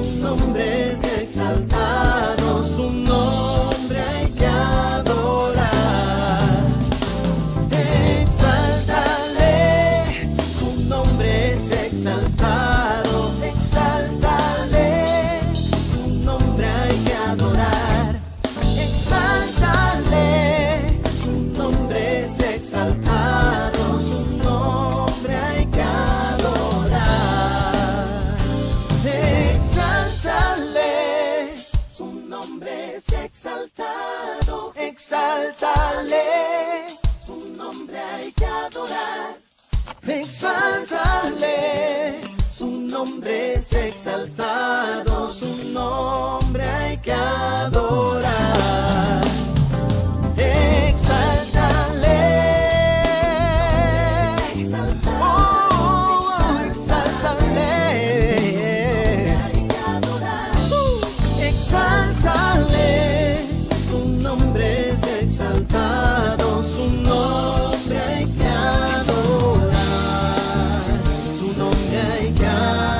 su nombre es exaltado, su nombre hay que adorar. Exáltale, su nombre es exaltado, exáltale, su nombre hay que adorar. Exáltale, su nombre es exaltado, su nombre hay que adorar. Exáltale, su nombre es exaltado, exáltale, su nombre hay que adorar. Exáltale, su nombre es exaltado, su nombre hay que adorar. Exáltale, oh, exáltale, exáltale, su nombre es exaltado, su nombre hay que adorar, su nombre hay que adorar.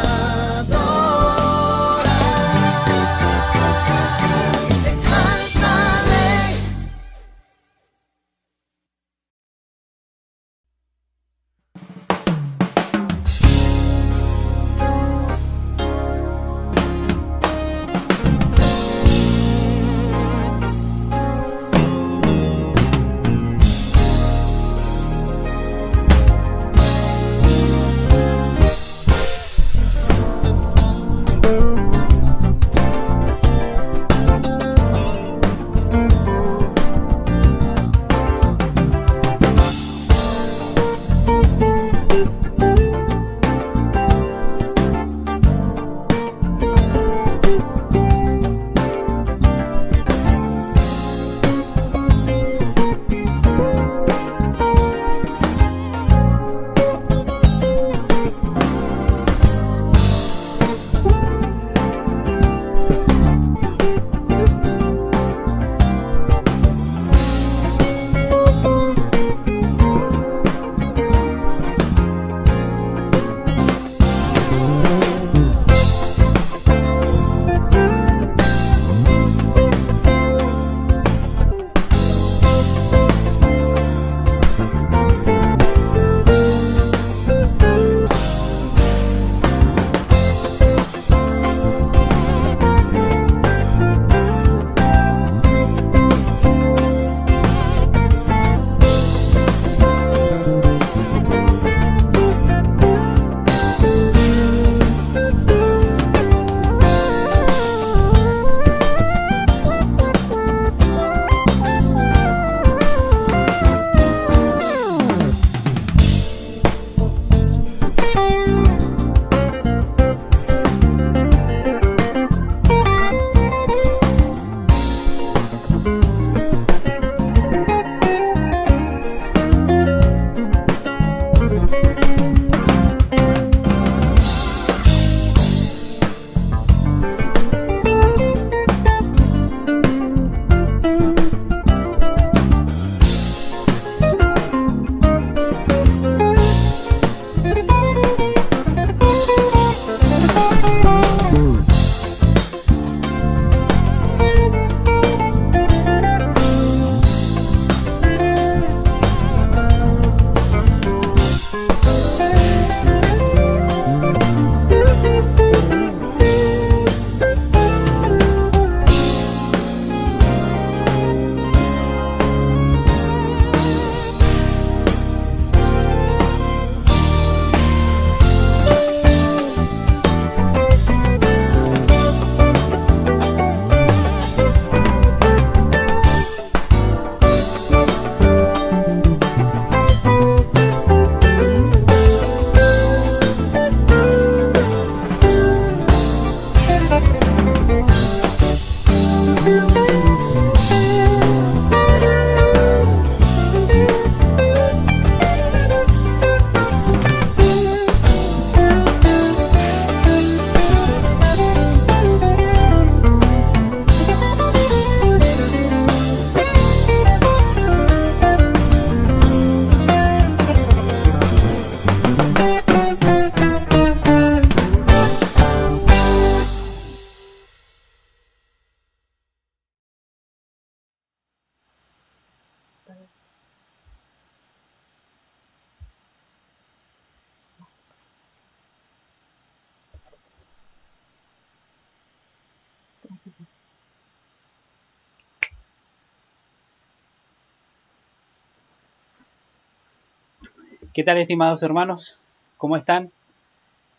¿Qué tal, estimados hermanos? ¿Cómo están?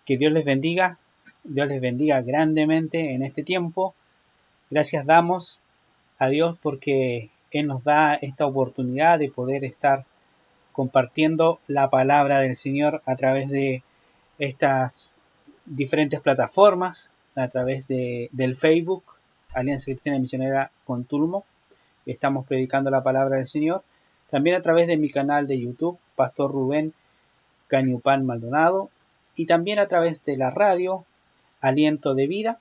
Que Dios les bendiga. Dios les bendiga grandemente en este tiempo. Gracias damos a Dios porque Él nos da esta oportunidad de poder estar compartiendo la palabra del Señor a través de estas diferentes plataformas, a través del Facebook, Alianza Cristiana Misionera Contulmo. Estamos predicando la palabra del Señor. También a través de mi canal de YouTube, Pastor Rubén Cañupán Maldonado, y también a través de la radio Aliento de Vida,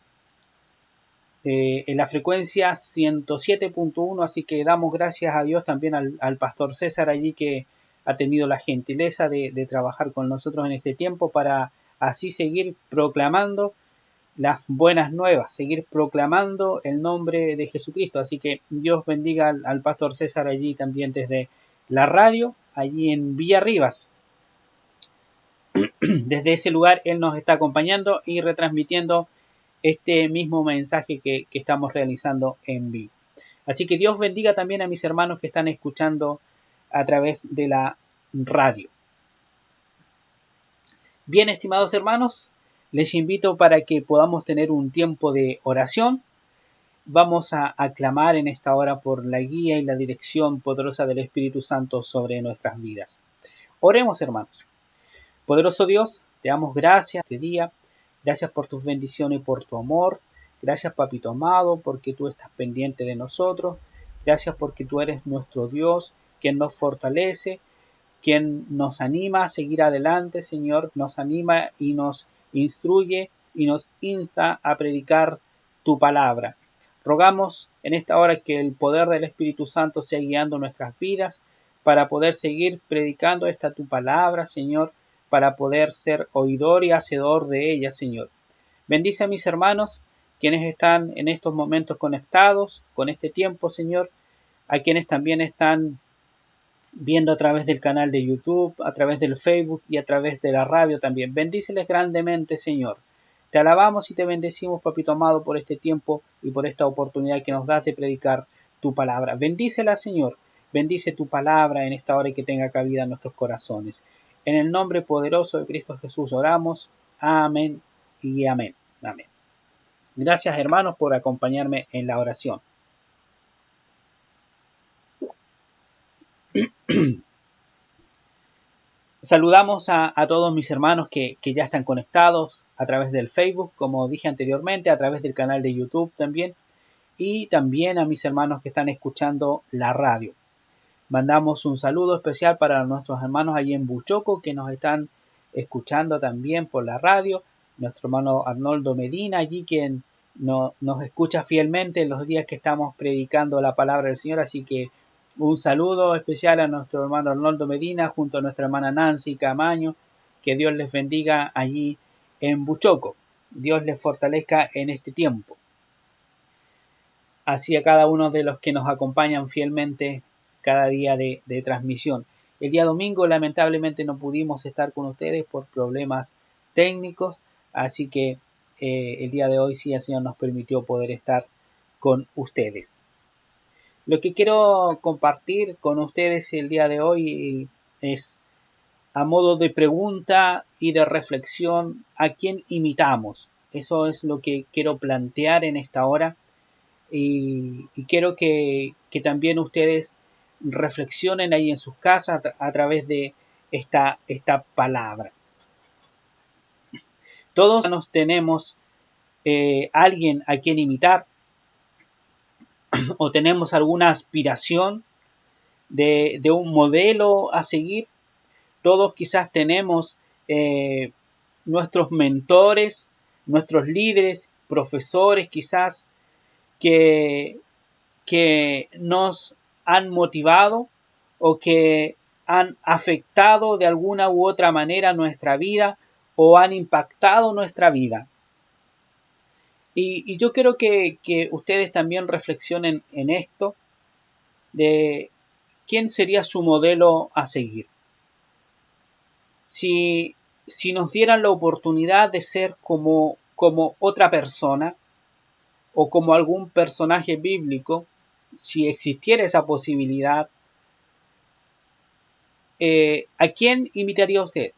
en la frecuencia 107.1, así que damos gracias a Dios también al pastor César allí, que ha tenido la gentileza de trabajar con nosotros en este tiempo para así seguir proclamando las buenas nuevas, seguir proclamando el nombre de Jesucristo. Así que Dios bendiga al pastor César allí también desde la radio, allí en Villarribas. Desde ese lugar Él nos está acompañando y retransmitiendo este mismo mensaje que estamos realizando en vivo. Así que Dios bendiga también a mis hermanos que están escuchando a través de la radio. Bien, estimados hermanos, les invito para que podamos tener un tiempo de oración. Vamos a clamar en esta hora por la guía y la dirección poderosa del Espíritu Santo sobre nuestras vidas. Oremos, hermanos. Poderoso Dios, te damos gracias este día. Gracias por tus bendiciones y por tu amor. Gracias, papito amado, porque tú estás pendiente de nosotros. Gracias porque tú eres nuestro Dios, quien nos fortalece, quien nos anima a seguir adelante, Señor. Nos anima y nos instruye y nos insta a predicar tu palabra. Rogamos en esta hora que el poder del Espíritu Santo sea guiando nuestras vidas para poder seguir predicando esta tu palabra, Señor, para poder ser oidor y hacedor de ella, Señor. Bendice a mis hermanos, quienes están en estos momentos conectados con este tiempo, Señor, a quienes también están viendo a través del canal de YouTube, a través del Facebook y a través de la radio también. Bendíceles grandemente, Señor. Te alabamos y te bendecimos, papito amado, por este tiempo y por esta oportunidad que nos das de predicar tu palabra. Bendícela, Señor. Bendice tu palabra en esta hora y que tenga cabida en nuestros corazones. En el nombre poderoso de Cristo Jesús oramos. Amén y amén. Amén. Gracias, hermanos, por acompañarme en la oración. Saludamos a todos mis hermanos que ya están conectados a través del Facebook, como dije anteriormente, a través del canal de YouTube también, y también a mis hermanos que están escuchando la radio. Mandamos un saludo especial para nuestros hermanos allí en Buchoco, que nos están escuchando también por la radio. Nuestro hermano Arnoldo Medina, allí quien nos escucha fielmente en los días que estamos predicando la palabra del Señor. Así que un saludo especial a nuestro hermano Arnoldo Medina junto a nuestra hermana Nancy Camaño. Que Dios les bendiga allí en Buchoco. Dios les fortalezca en este tiempo. Así a cada uno de los que nos acompañan fielmente cada día de transmisión. El día domingo lamentablemente no pudimos estar con ustedes por problemas técnicos, así que el día de hoy sí el Señor nos permitió poder estar con ustedes. Lo que quiero compartir con ustedes el día de hoy es a modo de pregunta y de reflexión: ¿a quién imitamos? Eso es lo que quiero plantear en esta hora. Y quiero que también ustedes reflexionen ahí en sus casas a través de esta palabra. Todos nos tenemos alguien a quien imitar o tenemos alguna aspiración de un modelo a seguir. Todos quizás tenemos nuestros mentores, nuestros líderes, profesores quizás, que nos han motivado o que han afectado de alguna u otra manera nuestra vida o han impactado nuestra vida. Y yo quiero que ustedes también reflexionen en esto, de quién sería su modelo a seguir. Si nos dieran la oportunidad de ser como otra persona, o como algún personaje bíblico, si existiera esa posibilidad, ¿a quién imitaría usted?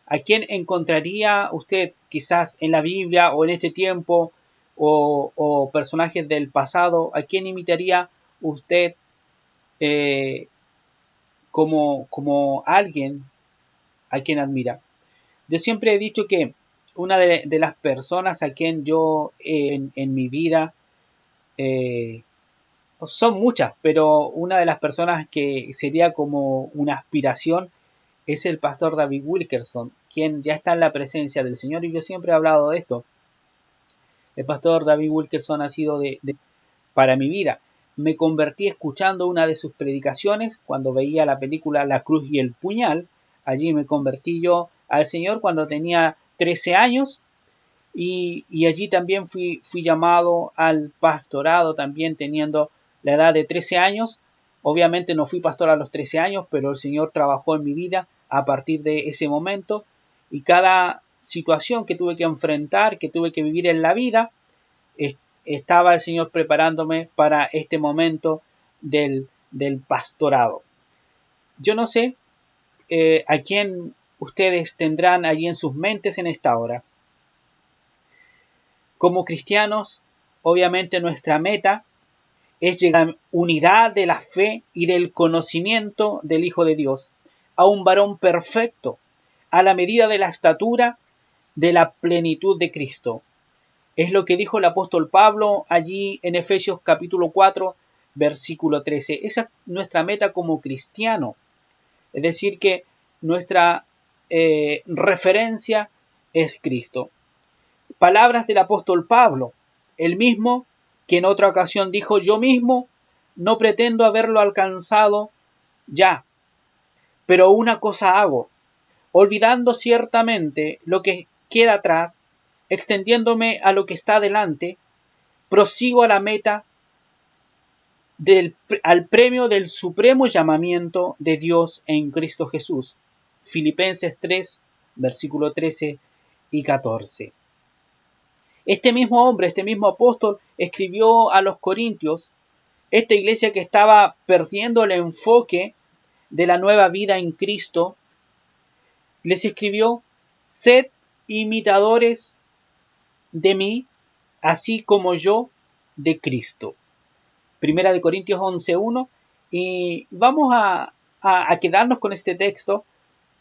¿A quién encontraría usted quizás en la Biblia o en este tiempo o personajes del pasado? ¿A quién imitaría usted eh, como alguien a quien admira? Yo siempre he dicho que una de las personas a quien yo en mi vida, son muchas, pero una de las personas que sería como una aspiración es el pastor David Wilkerson, quien ya está en la presencia del Señor, y yo siempre he hablado de esto. El pastor David Wilkerson ha sido para mi vida. Me convertí escuchando una de sus predicaciones cuando veía la película La Cruz y el Puñal. Allí me convertí yo al Señor cuando tenía 13 años y allí también fui llamado al pastorado también teniendo la edad de 13 años. Obviamente no fui pastor a los 13 años, pero el Señor trabajó en mi vida a partir de ese momento, y cada situación que tuve que enfrentar, que tuve que vivir en la vida, estaba el Señor preparándome para este momento del pastorado. Yo no sé a quién ustedes tendrán allí en sus mentes en esta hora. Como cristianos, obviamente nuestra meta es llegar a la unidad de la fe y del conocimiento del Hijo de Dios, a un varón perfecto, a la medida de la estatura de la plenitud de Cristo. Es lo que dijo el apóstol Pablo allí en Efesios capítulo 4, versículo 13. Esa es nuestra meta como cristiano. Es decir, que nuestra referencia es Cristo. Palabras del apóstol Pablo, el mismo que en otra ocasión dijo: yo mismo no pretendo haberlo alcanzado ya, pero una cosa hago, olvidando ciertamente lo que queda atrás, extendiéndome a lo que está delante, prosigo a la meta al premio del supremo llamamiento de Dios en Cristo Jesús. Filipenses 3, versículo 13 y 14. Este mismo hombre, este mismo apóstol, escribió a los Corintios, esta iglesia que estaba perdiendo el enfoque de la nueva vida en Cristo, les escribió: sed imitadores de mí, así como yo de Cristo. Primera de Corintios 11:1, y vamos a quedarnos con este texto.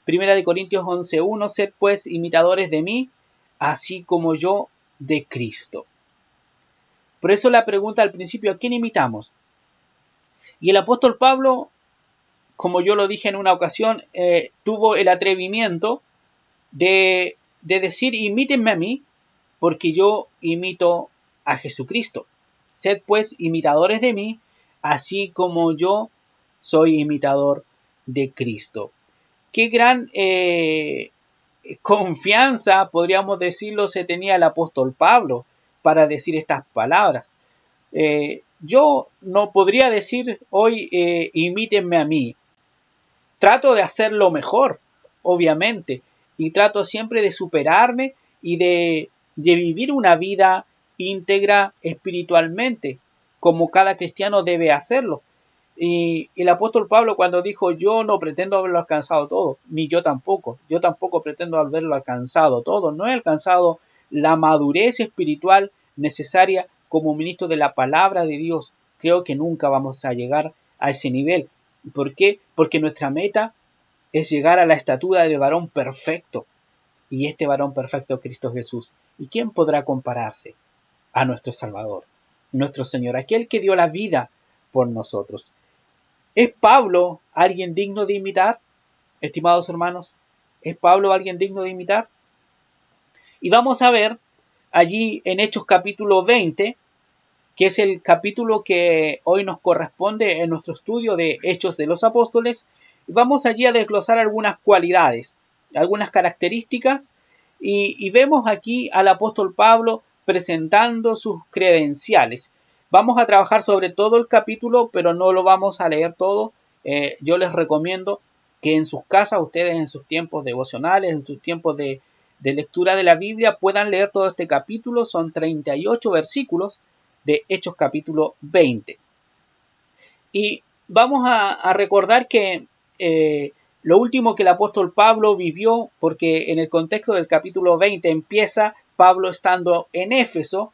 Primera de Corintios 11:1, sed pues imitadores de mí, así como yo de Cristo. Por eso la pregunta al principio: ¿a quién imitamos? Y el apóstol Pablo, como yo lo dije en una ocasión, tuvo el atrevimiento de decir: imítenme a mí, porque yo imito a Jesucristo. Sed pues imitadores de mí, así como yo soy imitador de Cristo. Qué gran confianza, podríamos decirlo, se tenía el apóstol Pablo para decir estas palabras. Yo no podría decir hoy imítenme a mí. Trato de hacerlo mejor, obviamente, y trato siempre de superarme y de vivir una vida íntegra espiritualmente, como cada cristiano debe hacerlo. Y el apóstol Pablo, cuando dijo: yo no pretendo haberlo alcanzado todo, ni yo tampoco pretendo haberlo alcanzado todo, no he alcanzado la madurez espiritual necesaria como ministro de la palabra de Dios. Creo que nunca vamos a llegar a ese nivel. ¿Por qué? Porque nuestra meta es llegar a la estatura del varón perfecto, y este varón perfecto es Cristo Jesús. ¿Y quién podrá compararse a nuestro Salvador, nuestro Señor, aquel que dio la vida por nosotros? ¿Es Pablo alguien digno de imitar, estimados hermanos? ¿Es Pablo alguien digno de imitar? Y vamos a ver allí en Hechos capítulo 20, que es el capítulo que hoy nos corresponde en nuestro estudio de Hechos de los Apóstoles. Vamos allí a desglosar algunas cualidades, algunas características, y vemos aquí al apóstol Pablo presentando sus credenciales. Vamos a trabajar sobre todo el capítulo, pero no lo vamos a leer todo. Yo les recomiendo que en sus casas, ustedes en sus tiempos devocionales, en sus tiempos de de lectura de la Biblia, puedan leer todo este capítulo. Son 38 versículos de Hechos capítulo 20. Y vamos a recordar que lo último que el apóstol Pablo vivió, porque en el contexto del capítulo 20 empieza Pablo estando en Éfeso,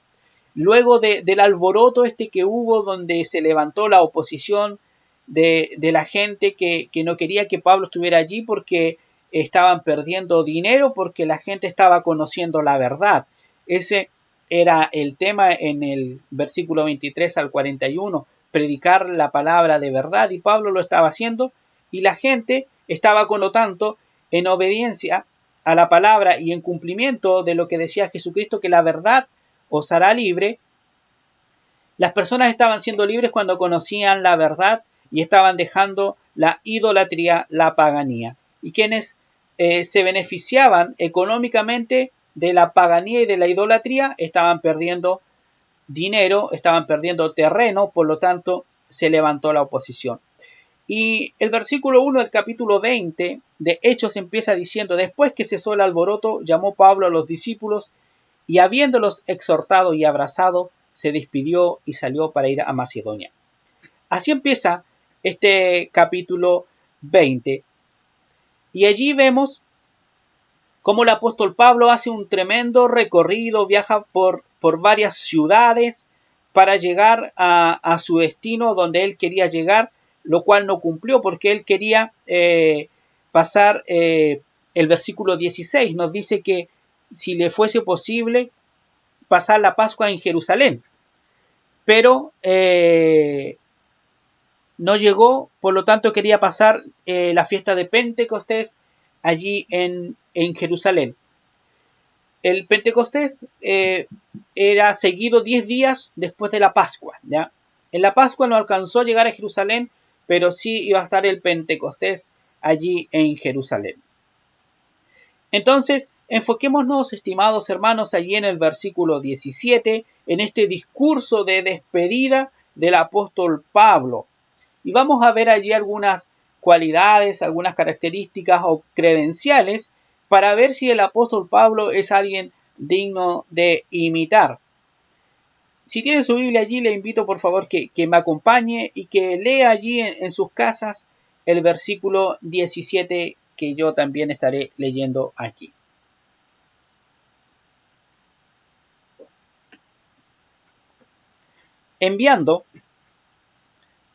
luego del alboroto que hubo, donde se levantó la oposición de la gente que no quería que Pablo estuviera allí porque estaban perdiendo dinero, porque la gente estaba conociendo la verdad. Ese era el tema en el versículo 23 al 41, predicar la palabra de verdad, y Pablo lo estaba haciendo, y la gente estaba, con lo tanto, en obediencia a la palabra y en cumplimiento de lo que decía Jesucristo, que la verdad os hará libre. Las personas estaban siendo libres cuando conocían la verdad y estaban dejando la idolatría, la paganía. Y quienes se beneficiaban económicamente de la paganía y de la idolatría estaban perdiendo dinero, estaban perdiendo terreno, por lo tanto se levantó la oposición. Y el versículo 1 del capítulo 20 de Hechos empieza diciendo: después que cesó el alboroto, llamó Pablo a los discípulos y, habiéndolos exhortado y abrazado, se despidió y salió para ir a Macedonia. Así empieza este capítulo 20. Y allí vemos cómo el apóstol Pablo hace un tremendo recorrido, viaja por varias ciudades para llegar a su destino donde él quería llegar, lo cual no cumplió porque él quería pasar el versículo 16. Nos dice que si le fuese posible pasar la Pascua en Jerusalén, pero no llegó, por lo tanto quería pasar la fiesta de Pentecostés allí en Jerusalén. El Pentecostés era seguido 10 días después de la Pascua, ¿ya? En la Pascua no alcanzó a llegar a Jerusalén, pero sí iba a estar el Pentecostés allí en Jerusalén. Entonces, enfoquémonos, estimados hermanos, allí en el versículo 17, en este discurso de despedida del apóstol Pablo. Y vamos a ver allí algunas cualidades, algunas características o credenciales para ver si el apóstol Pablo es alguien digno de imitar. Si tiene su Biblia allí, le invito por favor que me acompañe y que lea allí en sus casas el versículo 17 que yo también estaré leyendo aquí. Enviando,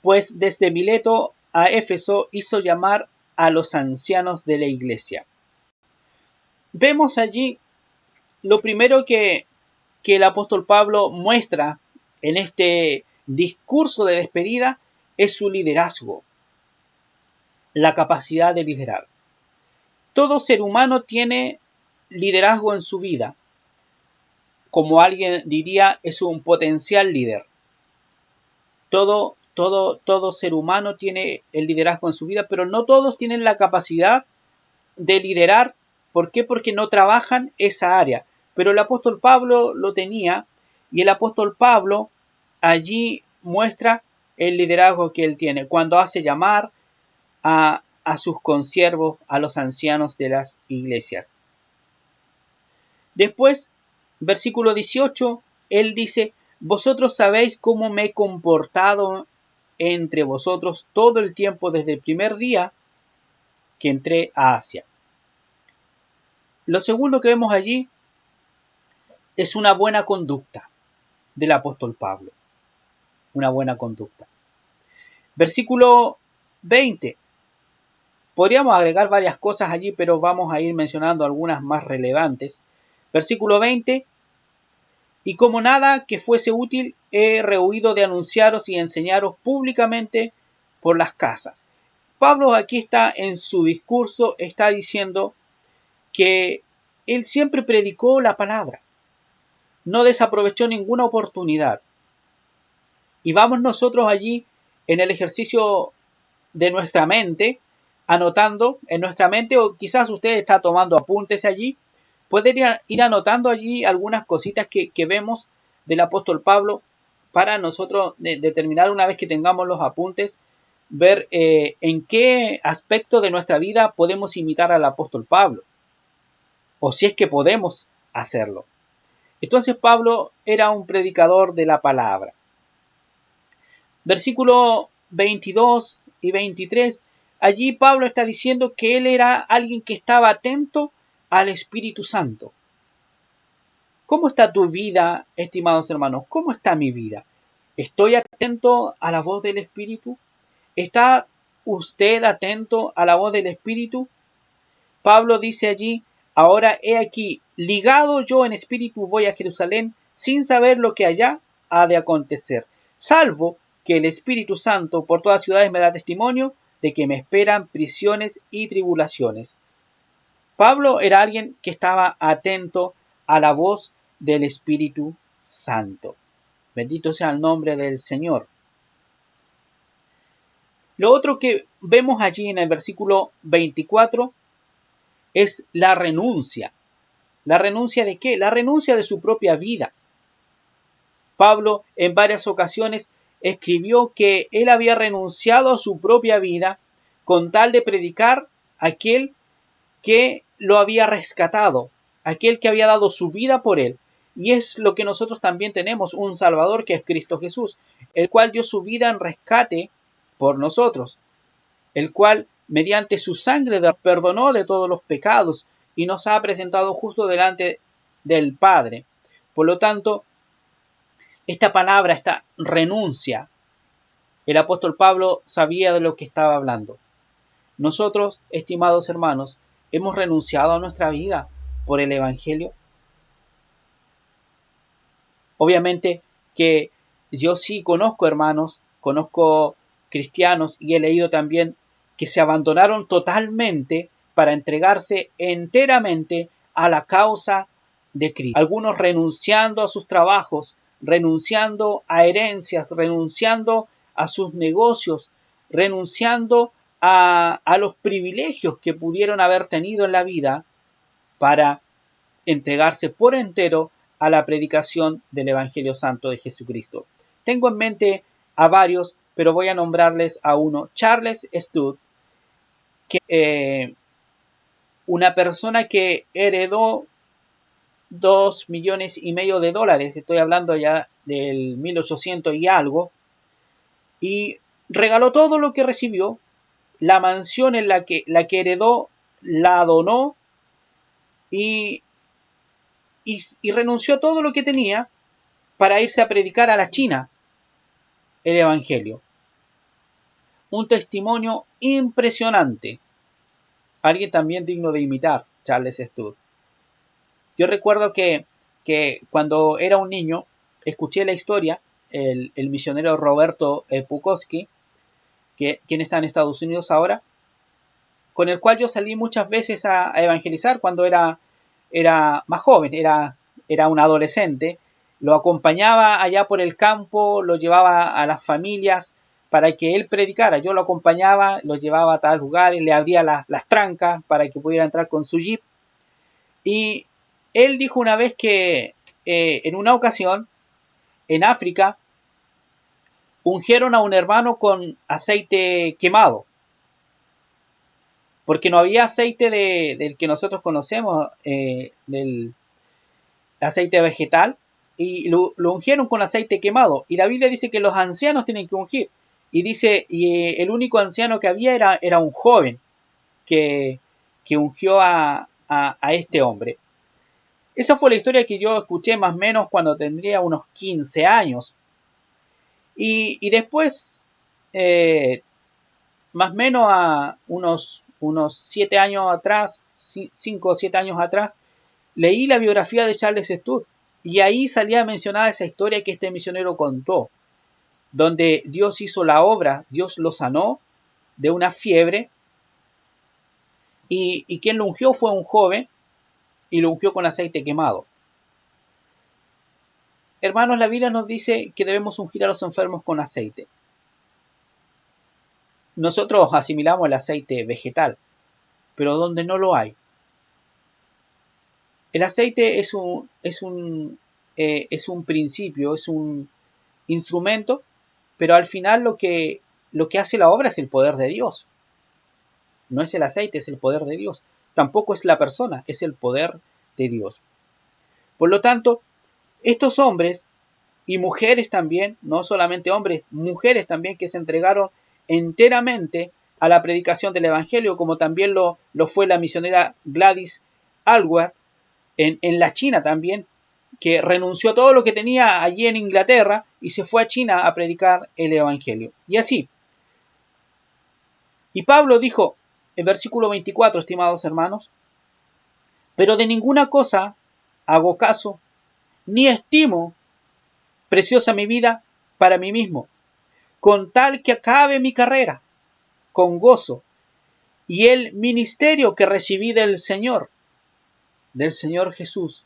pues, desde Mileto a Éfeso, hizo llamar a los ancianos de la iglesia. Vemos allí lo primero que el apóstol Pablo muestra en este discurso de despedida es su liderazgo, la capacidad de liderar. Todo ser humano tiene liderazgo en su vida. Como alguien diría, es un potencial líder. Todo ser humano tiene el liderazgo en su vida, pero no todos tienen la capacidad de liderar. ¿Por qué? Porque no trabajan esa área. Pero el apóstol Pablo lo tenía, y el apóstol Pablo allí muestra el liderazgo que él tiene cuando hace llamar a sus consiervos, a los ancianos de las iglesias. Después, versículo 18, él dice: vosotros sabéis cómo me he comportado entre vosotros todo el tiempo desde el primer día que entré a Asia. Lo segundo que vemos allí es una buena conducta del apóstol Pablo. Una buena conducta. Versículo 20. Podríamos agregar varias cosas allí, pero vamos a ir mencionando algunas más relevantes. Versículo 20. Y como nada que fuese útil, he rehuido de anunciaros y enseñaros públicamente por las casas. Pablo aquí está en su discurso, está diciendo que él siempre predicó la palabra. No desaprovechó ninguna oportunidad. Y vamos nosotros allí en el ejercicio de nuestra mente, anotando en nuestra mente, o quizás usted está tomando apuntes allí, puede ir anotando allí algunas cositas que vemos del apóstol Pablo para nosotros determinar, una vez que tengamos los apuntes, ver en qué aspecto de nuestra vida podemos imitar al apóstol Pablo. o si es que podemos hacerlo. Entonces Pablo era un predicador de la palabra. Versículo 22 y 23, allí Pablo está diciendo que él era alguien que estaba atento al Espíritu Santo. ¿Cómo está tu vida, estimados hermanos? ¿Cómo está mi vida? ¿Estoy atento a la voz del Espíritu? ¿Está usted atento a la voz del Espíritu? Pablo dice allí, ahora he aquí, ligado yo en espíritu voy a Jerusalén sin saber lo que allá ha de acontecer, salvo que el Espíritu Santo por todas ciudades me da testimonio de que me esperan prisiones y tribulaciones. Pablo era alguien que estaba atento a la voz del Espíritu Santo. Bendito sea el nombre del Señor. Lo otro que vemos allí en el versículo 24 es la renuncia. ¿La renuncia de qué? La renuncia de su propia vida. Pablo en varias ocasiones escribió que él había renunciado a su propia vida con tal de predicar a aquel que lo había rescatado, aquel que había dado su vida por él. Y es lo que nosotros también tenemos, un Salvador que es Cristo Jesús, el cual dio su vida en rescate por nosotros, el cual mediante su sangre nos perdonó de todos los pecados y nos ha presentado justo delante del Padre. Por lo tanto, esta palabra, esta renuncia, el apóstol Pablo sabía de lo que estaba hablando. Nosotros, estimados hermanos, hemos renunciado a nuestra vida por el Evangelio. Obviamente que yo sí conozco hermanos, conozco cristianos y he leído también que se abandonaron totalmente para entregarse enteramente a la causa de Cristo. Algunos renunciando a sus trabajos, renunciando a herencias, renunciando a sus negocios, renunciando a los privilegios que pudieron haber tenido en la vida para entregarse por entero a la predicación del Evangelio Santo de Jesucristo. Tengo en mente a varios, pero voy a nombrarles a uno. Charles Studd, que una persona que heredó $2,5 millones de dólares, estoy hablando ya del 1800 y algo, y regaló todo lo que recibió, la mansión en la que heredó, la donó y renunció a todo lo que tenía para irse a predicar a la China el Evangelio. Un testimonio impresionante. Alguien también digno de imitar, Charles Studd. Yo recuerdo que cuando era un niño, escuché la historia, el misionero Roberto Pukowski, quien está en Estados Unidos ahora, con el cual yo salí muchas veces a evangelizar cuando era más joven, era un adolescente. Lo acompañaba allá por el campo, lo llevaba a las familias para que él predicara. Yo lo acompañaba, lo llevaba a tal lugar, le abría las trancas para que pudiera entrar con su jeep. Y él dijo una vez que en una ocasión, en África, ungieron a un hermano con aceite quemado, porque no había aceite del que nosotros conocemos, del aceite vegetal, y lo ungieron con aceite quemado. Y la Biblia dice que los ancianos tienen que ungir. Y dice, y el único anciano que había era un joven que ungió a este hombre. Esa fue la historia que yo escuché más o menos cuando tendría unos 15 años. Y después, más o menos a unos 7 años atrás, 5 o 7 años atrás, leí la biografía de Charles Studd. Y ahí salía mencionada esa historia que este misionero contó, donde Dios hizo la obra, Dios lo sanó de una fiebre, y quien lo ungió fue un joven, y lo ungió con aceite quemado. Hermanos, la Biblia nos dice que debemos ungir a los enfermos con aceite. Nosotros asimilamos el aceite vegetal, pero donde no lo hay. El aceite es un principio, es un instrumento, pero al final lo que hace la obra es el poder de Dios. No es el aceite, es el poder de Dios. Tampoco es la persona, es el poder de Dios. Por lo tanto, estos hombres y mujeres también, no solamente hombres, mujeres también que se entregaron enteramente a la predicación del Evangelio, como también lo fue la misionera Gladys Aylward en la China también, que renunció a todo lo que tenía allí en Inglaterra y se fue a China a predicar el Evangelio. Y así. Y Pablo dijo en versículo 24, estimados hermanos, pero de ninguna cosa hago caso, ni estimo preciosa mi vida para mí mismo, con tal que acabe mi carrera con gozo y el ministerio que recibí del Señor Jesús,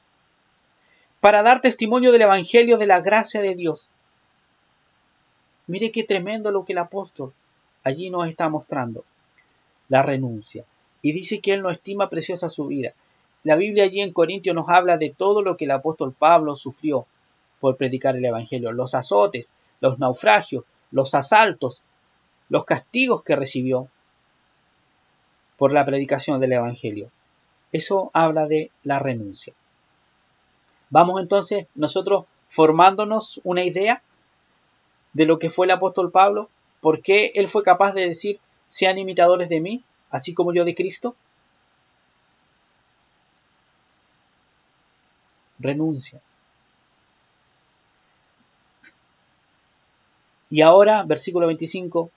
para dar testimonio del Evangelio de la gracia de Dios. Mire qué tremendo lo que el apóstol allí nos está mostrando, la renuncia. Y dice que él no estima preciosa su vida. La Biblia allí en Corintios nos habla de todo lo que el apóstol Pablo sufrió por predicar el Evangelio, los azotes, los naufragios, los asaltos, los castigos que recibió por la predicación del Evangelio. Eso habla de la renuncia. Vamos entonces nosotros formándonos una idea de lo que fue el apóstol Pablo, por qué él fue capaz de decir, sean imitadores de mí, así como yo de Cristo. Renuncia. Y ahora, versículo 25,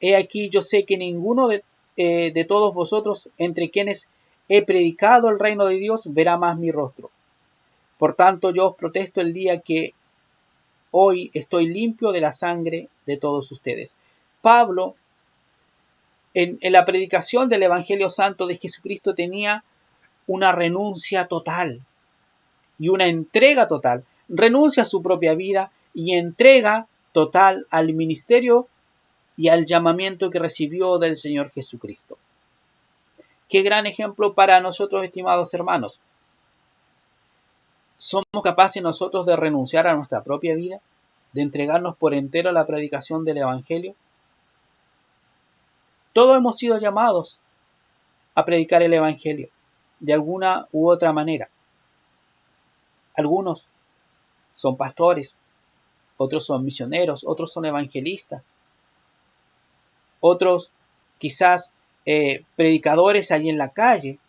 he aquí yo sé que ninguno de todos vosotros, entre quienes he predicado el reino de Dios, verá más mi rostro. Por tanto, yo os protesto el día que hoy estoy limpio de la sangre de todos ustedes. Pablo, en la predicación del Evangelio Santo de Jesucristo, tenía una renuncia total y una entrega total. Renuncia a su propia vida y entrega total al ministerio y al llamamiento que recibió del Señor Jesucristo. Qué gran ejemplo para nosotros, estimados hermanos. ¿Somos capaces nosotros de renunciar a nuestra propia vida? ¿De entregarnos por entero a la predicación del Evangelio? Todos hemos sido llamados a predicar el Evangelio, de alguna u otra manera. Algunos son pastores, otros son misioneros, otros son evangelistas, otros quizás predicadores allí en la calle,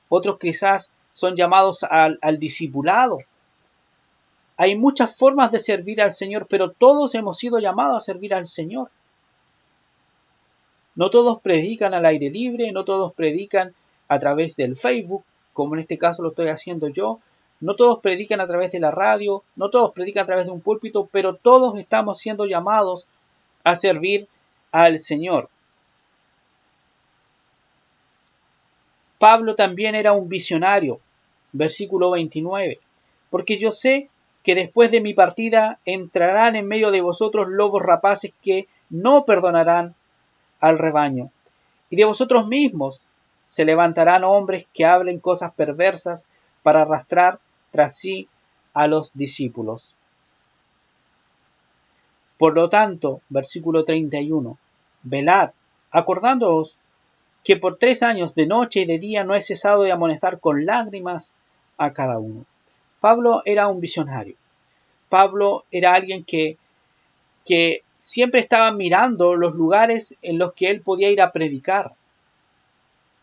otros quizás son llamados al discipulado. Hay muchas formas de servir al Señor, pero todos hemos sido llamados a servir al Señor. No todos predican al aire libre, no todos predican a través del Facebook, como en este caso lo estoy haciendo yo. No todos predican a través de la radio, no todos predican a través de un púlpito, pero todos estamos siendo llamados a servir al Señor. Pablo también era un visionario, versículo 29, porque yo sé que después de mi partida entrarán en medio de vosotros lobos rapaces que no perdonarán al rebaño, y de vosotros mismos se levantarán hombres que hablen cosas perversas para arrastrar tras sí a los discípulos. Por lo tanto, versículo 31, velad, acordándoos que por 3 años de noche y de día no he cesado de amonestar con lágrimas a cada uno. Pablo era un visionario. Pablo era alguien que siempre estaba mirando los lugares en los que él podía ir a predicar.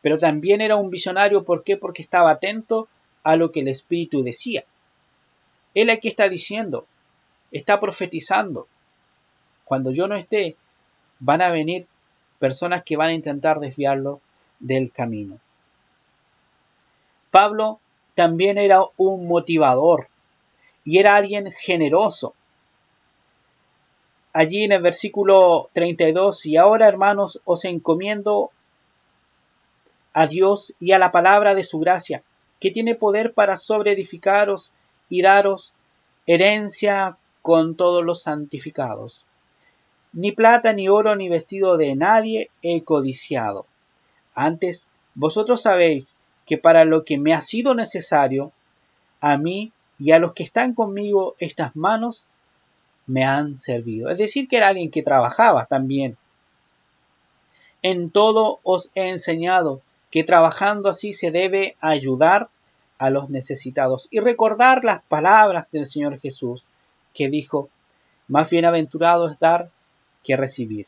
Pero también era un visionario, ¿por qué? Porque estaba atento a lo que el Espíritu decía. Él aquí está diciendo, está profetizando. Cuando yo no esté, van a venir personas que van a intentar desviarlo del camino. Pablo también era un motivador y era alguien generoso. Allí en el versículo 32, y ahora hermanos os encomiendo a Dios y a la palabra de su gracia, que tiene poder para sobreedificaros y daros herencia con todos los santificados. Ni plata, ni oro, ni vestido de nadie he codiciado. Antes, vosotros sabéis que para lo que me ha sido necesario, a mí y a los que están conmigo, estas manos me han servido. Es decir, que era alguien que trabajaba también. En todo os he enseñado que trabajando así se debe ayudar a los necesitados y recordar las palabras del Señor Jesús que dijo: más bienaventurado es dar que recibir.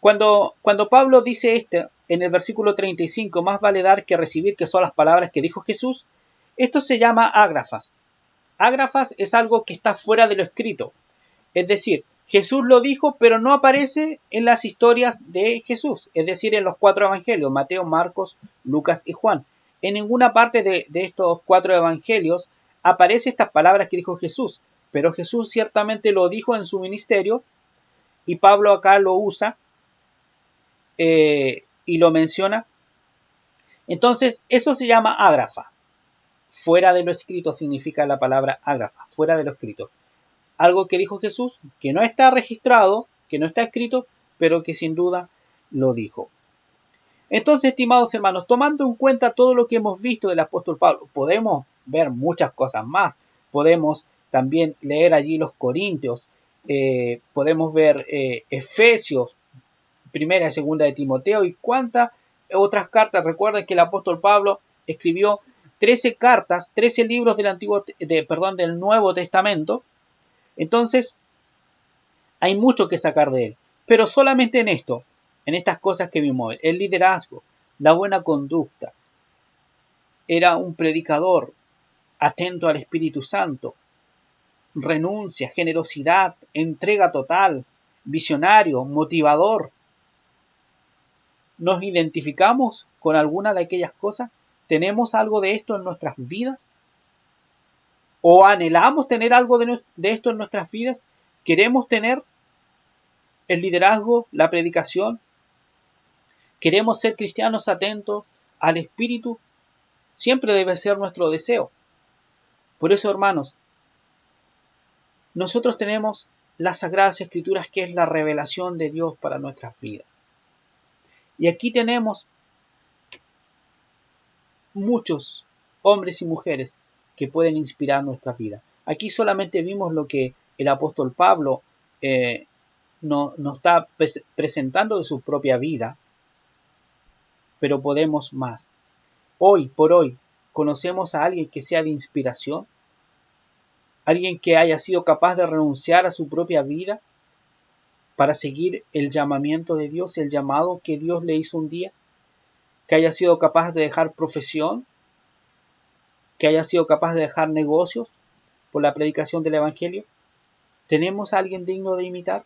Cuando Pablo dice esto en el versículo 35, más vale dar que recibir, que son las palabras que dijo Jesús, esto se llama ágrafas. Ágrafas es algo que está fuera de lo escrito. Es decir, Jesús lo dijo, pero no aparece en las historias de Jesús, es decir, en los 4 evangelios, Mateo, Marcos, Lucas y Juan. En ninguna parte de estos 4 evangelios aparecen estas palabras que dijo Jesús, pero Jesús ciertamente lo dijo en su ministerio y Pablo acá lo usa y lo menciona. Entonces, eso se llama ágrafa. Fuera de lo escrito significa la palabra ágrafa, fuera de lo escrito. Algo que dijo Jesús, que no está registrado, que no está escrito, pero que sin duda lo dijo. Entonces, estimados hermanos, tomando en cuenta todo lo que hemos visto del apóstol Pablo, podemos ver muchas cosas más. Podemos también leer allí los Corintios, podemos ver Efesios, primera y segunda de Timoteo y cuántas otras cartas. Recuerden que el apóstol Pablo escribió 13 cartas, 13 libros del Nuevo Testamento. Entonces, hay mucho que sacar de él, pero solamente en esto, en estas cosas que vimos: el liderazgo, la buena conducta. Era un predicador atento al Espíritu Santo, renuncia, generosidad, entrega total, visionario, motivador. ¿Nos identificamos con alguna de aquellas cosas? ¿Tenemos algo de esto en nuestras vidas? ¿O anhelamos tener algo de esto en nuestras vidas? ¿Queremos tener el liderazgo, la predicación? ¿Queremos ser cristianos atentos al Espíritu? Siempre debe ser nuestro deseo. Por eso, hermanos, nosotros tenemos las Sagradas Escrituras, que es la revelación de Dios para nuestras vidas. Y aquí tenemos muchos hombres y mujeres que pueden inspirar nuestra vida. Aquí solamente vimos lo que el apóstol Pablo nos está presentando de su propia vida, pero podemos más. Hoy por hoy, ¿conocemos a alguien que sea de inspiración? ¿Alguien que haya sido capaz de renunciar a su propia vida para seguir el llamamiento de Dios, el llamado que Dios le hizo un día? ¿Que haya sido capaz de dejar profesión? ¿Que haya sido capaz de dejar negocios por la predicación del Evangelio? ¿Tenemos a alguien digno de imitar?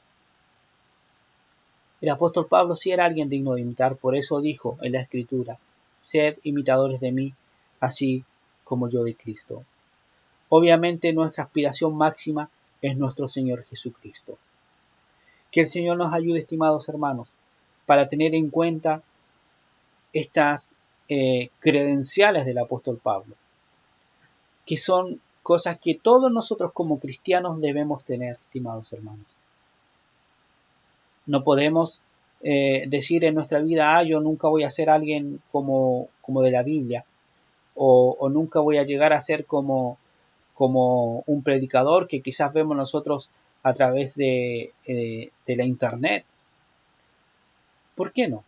El apóstol Pablo sí era alguien digno de imitar, por eso dijo en la Escritura: sed imitadores de mí, así como yo de Cristo. Obviamente nuestra aspiración máxima es nuestro Señor Jesucristo. Que el Señor nos ayude, estimados hermanos, para tener en cuenta estas credenciales del apóstol Pablo, que son cosas que todos nosotros como cristianos debemos tener, estimados hermanos. No podemos decir en nuestra vida: yo nunca voy a ser alguien como de la Biblia, o nunca voy a llegar a ser como un predicador que quizás vemos nosotros a través de la internet. ¿Por qué no?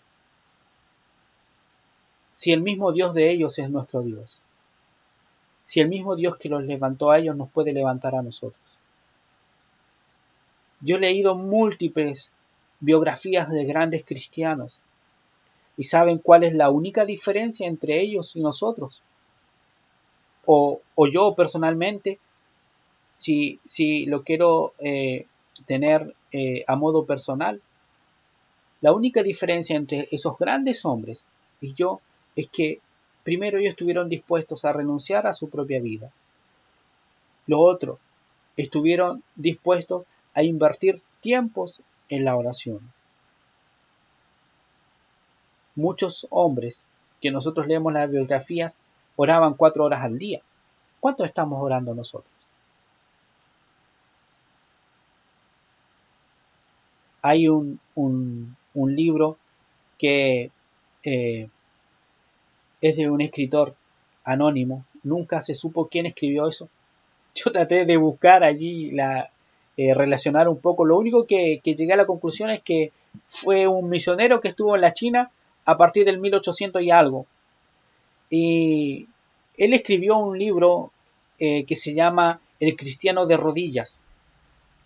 Si el mismo Dios de ellos es nuestro Dios, si el mismo Dios que los levantó a ellos nos puede levantar a nosotros. Yo he leído múltiples biografías de grandes cristianos, y ¿saben cuál es la única diferencia entre ellos y nosotros? O yo personalmente, si lo quiero tener a modo personal, la única diferencia entre esos grandes hombres y yo es que primero ellos estuvieron dispuestos a renunciar a su propia vida. Lo otro, estuvieron dispuestos a invertir tiempos en la oración. Muchos hombres que nosotros leemos las biografías oraban 4 horas al día. ¿Cuánto estamos orando nosotros? Hay un libro que es de un escritor anónimo. Nunca se supo quién escribió eso. Yo traté de buscar allí, relacionar un poco. Lo único que llegué a la conclusión es que fue un misionero que estuvo en la China a partir del 1800 y algo. Y Él escribió un libro que se llama El cristiano de rodillas.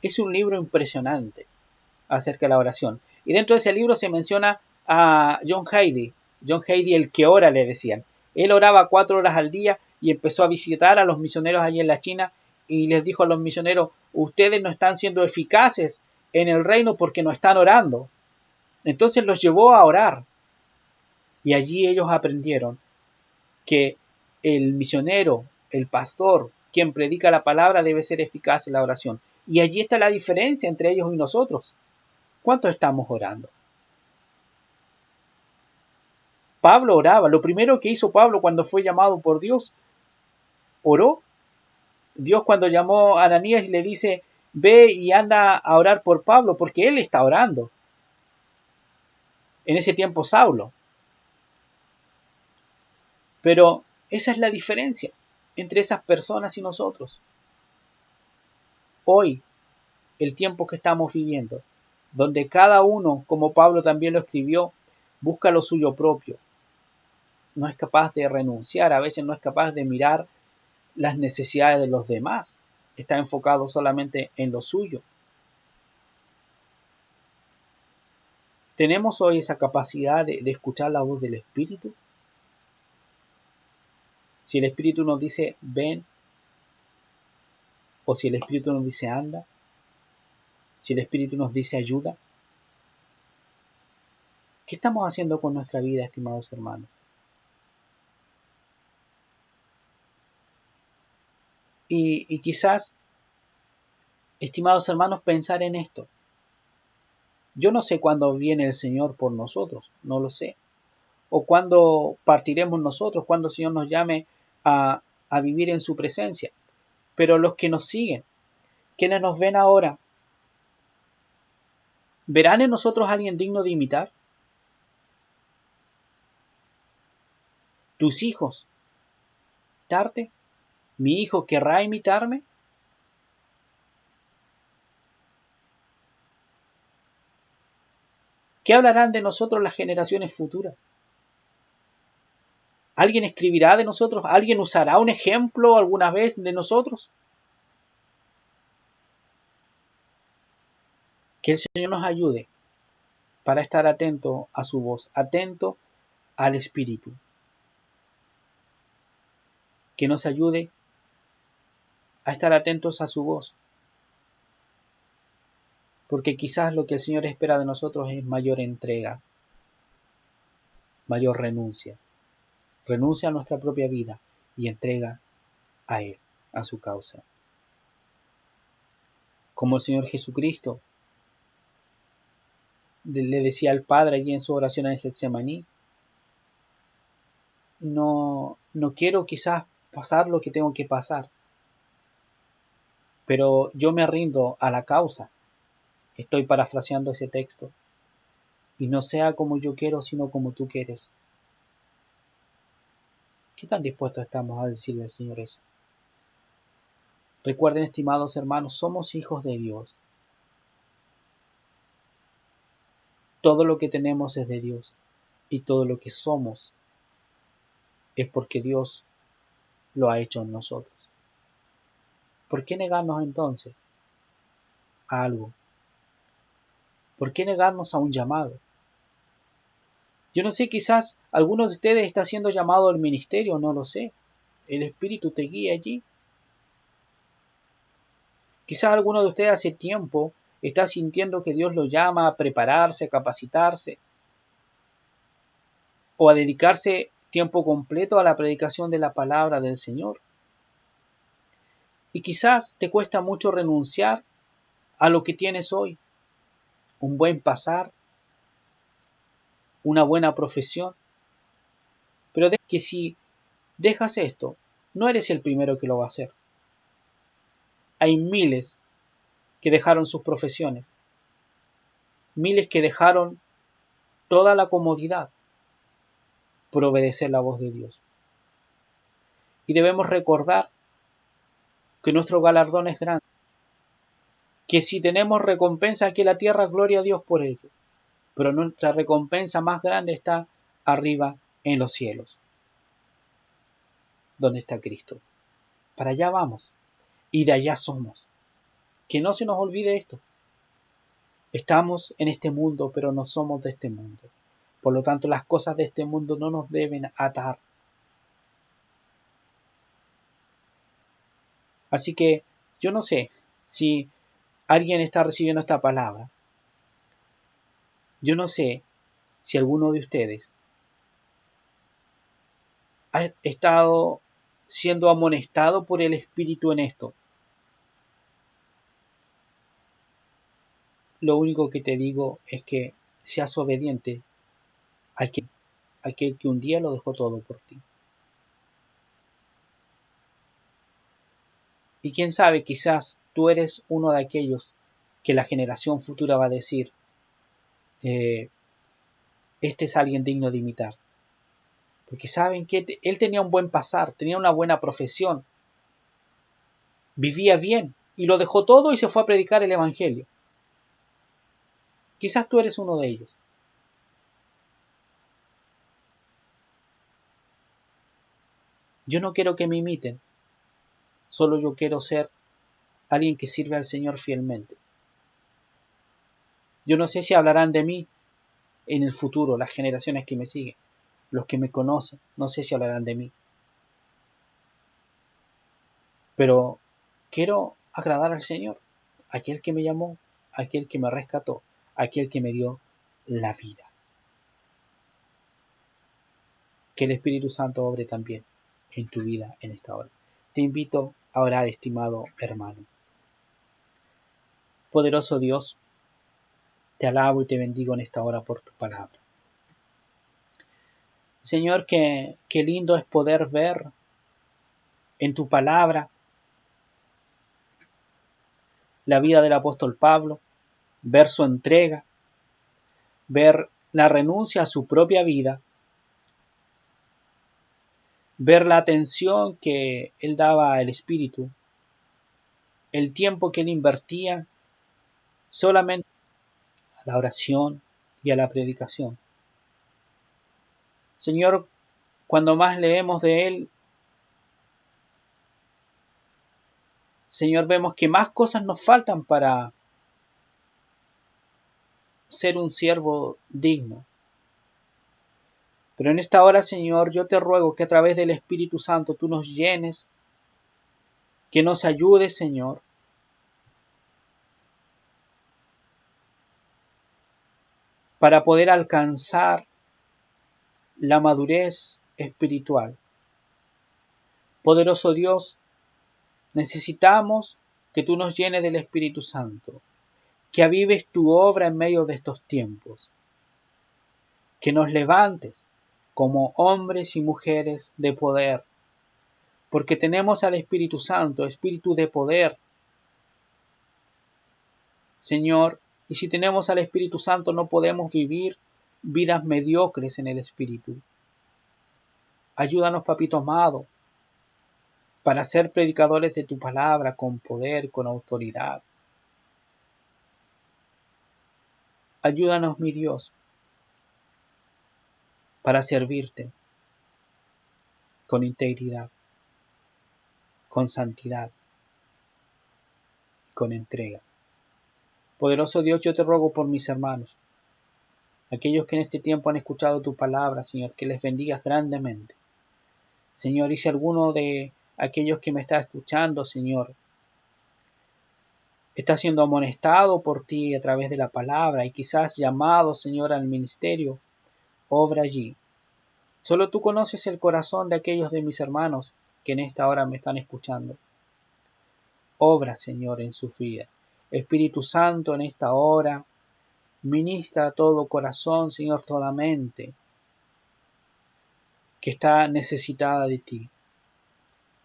Es un libro impresionante acerca de la oración. Y dentro de ese libro se menciona a John Haidy. John Haidy, el que ora, le decían. Él oraba 4 horas al día y empezó a visitar a los misioneros allí en la China y les dijo a los misioneros, ustedes no están siendo eficaces en el reino porque no están orando. Entonces los llevó a orar. Y allí ellos aprendieron que el misionero, el pastor, quien predica la palabra debe ser eficaz en la oración. Y allí está la diferencia entre ellos y nosotros. ¿Cuánto estamos orando? Pablo oraba. Lo primero que hizo Pablo cuando fue llamado por Dios, oró. Dios cuando llamó a Ananías le dice, ve y anda a orar por Pablo, porque él está orando. En ese tiempo Saulo. Pero esa es la diferencia entre esas personas y nosotros. Hoy, el tiempo que estamos viviendo, donde cada uno, como Pablo también lo escribió, busca lo suyo propio. No es capaz de renunciar, a veces no es capaz de mirar las necesidades de los demás. Está enfocado solamente en lo suyo. ¿Tenemos hoy esa capacidad de escuchar la voz del Espíritu? Si el Espíritu nos dice ven, o si el Espíritu nos dice anda, si el Espíritu nos dice ayuda. ¿Qué estamos haciendo con nuestra vida, estimados hermanos? Y quizás, estimados hermanos, pensar en esto. Yo no sé cuándo viene el Señor por nosotros, no lo sé. O cuándo partiremos nosotros, cuándo el Señor nos llame a vivir en su presencia. Pero los que nos siguen, quienes nos ven ahora, ¿verán en nosotros a alguien digno de imitar? ¿Tus hijos? ¿Imitarte? ¿Mi hijo querrá imitarme? ¿Qué hablarán de nosotros las generaciones futuras? ¿Alguien escribirá de nosotros? ¿Alguien usará un ejemplo alguna vez de nosotros? Que el Señor nos ayude para estar atento a su voz, atento al Espíritu. Que nos ayude a estar atentos a su voz. Porque quizás lo que el Señor espera de nosotros es mayor entrega, mayor renuncia. Renuncia a nuestra propia vida y entrega a Él, a su causa. Como el Señor Jesucristo le decía al Padre allí en su oración en Getsemaní, no quiero quizás pasar lo que tengo que pasar, pero yo me rindo a la causa. Estoy parafraseando ese texto. Y no sea como yo quiero, sino como tú quieres. ¿Qué tan dispuestos estamos a decirle al Señor eso? Recuerden, estimados hermanos, somos hijos de Dios. Todo lo que tenemos es de Dios. Y todo lo que somos es porque Dios lo ha hecho en nosotros. ¿Por qué negarnos entonces a algo? ¿Por qué negarnos a un llamado? Yo no sé, quizás algunos de ustedes está siendo llamado al ministerio, no lo sé. El Espíritu te guía allí. Quizás alguno de ustedes hace tiempo está sintiendo que Dios lo llama a prepararse, a capacitarse o a dedicarse tiempo completo a la predicación de la palabra del Señor. Y quizás te cuesta mucho renunciar a lo que tienes hoy. Un buen pasar, una buena profesión. Pero que si dejas esto, no eres el primero que lo va a hacer. Hay miles que dejaron sus profesiones, miles que dejaron toda la comodidad por obedecer la voz de Dios. Y debemos recordar que nuestro galardón es grande, que si tenemos recompensa aquí en la tierra, gloria a Dios por ello, pero nuestra recompensa más grande está arriba en los cielos. donde está Cristo. Para allá vamos y de allá somos. Que no se nos olvide esto. Estamos en este mundo, pero no somos de este mundo. Por lo tanto, las cosas de este mundo no nos deben atar. Así que yo no sé si alguien está recibiendo esta palabra. Yo no sé si alguno de ustedes ha estado siendo amonestado por el Espíritu en esto. Lo único que te digo es que seas obediente a aquel que un día lo dejó todo por ti. Y quién sabe, quizás tú eres uno de aquellos que la generación futura va a decir, este es alguien digno de imitar. Porque saben que él tenía un buen pasar, tenía una buena profesión, vivía bien y lo dejó todo y se fue a predicar el Evangelio. Quizás tú eres uno de ellos. Yo no quiero que me imiten, solo yo quiero ser alguien que sirve al Señor fielmente. Yo no sé si hablarán de mí en el futuro, las generaciones que me siguen, los que me conocen, no sé si hablarán de mí. Pero quiero agradar al Señor, aquel que me llamó, aquel que me rescató, aquel que me dio la vida. Que el Espíritu Santo obre también en tu vida en esta hora. Te invito a orar, estimado hermano. Poderoso Dios, te alabo y te bendigo en esta hora por tu palabra. Señor, qué lindo es poder ver en tu palabra la vida del apóstol Pablo, ver su entrega, ver la renuncia a su propia vida, ver la atención que él daba al Espíritu, el tiempo que él invertía solamente a la oración y a la predicación. Señor, cuando más leemos de él, Señor, vemos que más cosas nos faltan para ser un siervo digno. Pero en esta hora, Señor, yo te ruego que a través del Espíritu Santo tú nos llenes, que nos ayudes, Señor, para poder alcanzar la madurez espiritual. Poderoso Dios, necesitamos que tú nos llenes del Espíritu Santo, que avives tu obra en medio de estos tiempos, que nos levantes como hombres y mujeres de poder, porque tenemos al Espíritu Santo, Espíritu de poder. Señor, y si tenemos al Espíritu Santo no podemos vivir vidas mediocres en el Espíritu. Ayúdanos, Papito amado, para ser predicadores de tu palabra con poder, con autoridad. Ayúdanos, mi Dios, para servirte con integridad, con santidad, con entrega. Poderoso Dios, yo te ruego por mis hermanos, aquellos que en este tiempo han escuchado tu palabra, Señor, que les bendigas grandemente. Señor, y si alguno de aquellos que me está escuchando, Señor, está siendo amonestado por ti a través de la palabra y quizás llamado, Señor, al ministerio, obra allí. Solo tú conoces el corazón de aquellos de mis hermanos que en esta hora me están escuchando. Obra, Señor, en sus vidas. Espíritu Santo, en esta hora, ministra a todo corazón, Señor, toda mente que está necesitada de ti.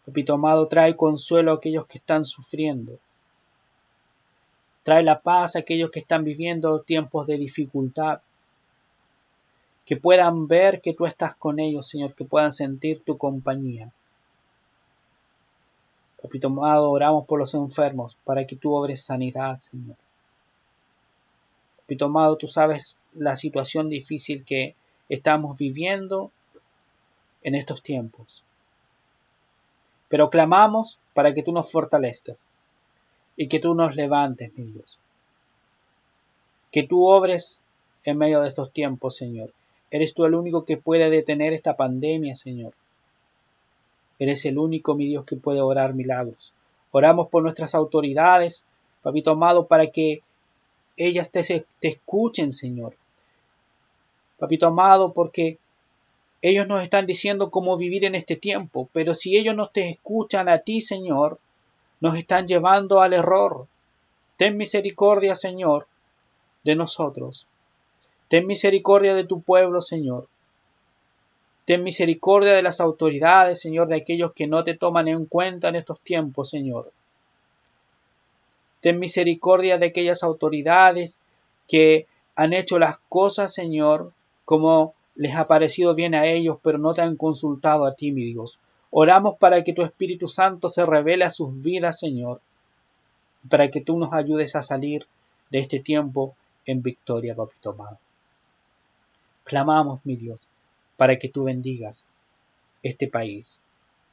Papito amado, trae consuelo a aquellos que están sufriendo. Trae la paz a aquellos que están viviendo tiempos de dificultad. Que puedan ver que tú estás con ellos, Señor, que puedan sentir tu compañía. Papito amado, oramos por los enfermos para que tú obres sanidad, Señor. Papito amado, tú sabes la situación difícil que estamos viviendo en estos tiempos. Pero clamamos para que tú nos fortalezcas y que tú nos levantes, mi Dios. Que tú obres en medio de estos tiempos, Señor. Eres tú el único que puede detener esta pandemia, Señor. Eres el único, mi Dios, que puede obrar milagros. Oramos por nuestras autoridades, Papito amado, para que ellas te escuchen, Señor. Papito amado, porque ellos nos están diciendo cómo vivir en este tiempo, pero si ellos no te escuchan a ti, Señor, nos están llevando al error. Ten misericordia, Señor, de nosotros. Ten misericordia de tu pueblo, Señor. Ten misericordia de las autoridades, Señor, de aquellos que no te toman en cuenta en estos tiempos, Señor. Ten misericordia de aquellas autoridades que han hecho las cosas, Señor, como les ha parecido bien a ellos, pero no te han consultado a ti, mi Dios. Oramos para que tu Espíritu Santo se revele a sus vidas, Señor, para que tú nos ayudes a salir de este tiempo en victoria, Papito amado. Clamamos, mi Dios, para que tú bendigas este país,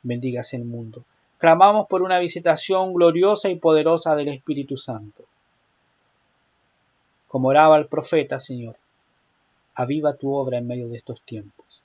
bendigas el mundo. Clamamos por una visitación gloriosa y poderosa del Espíritu Santo. Como oraba el profeta, Señor, aviva tu obra en medio de estos tiempos.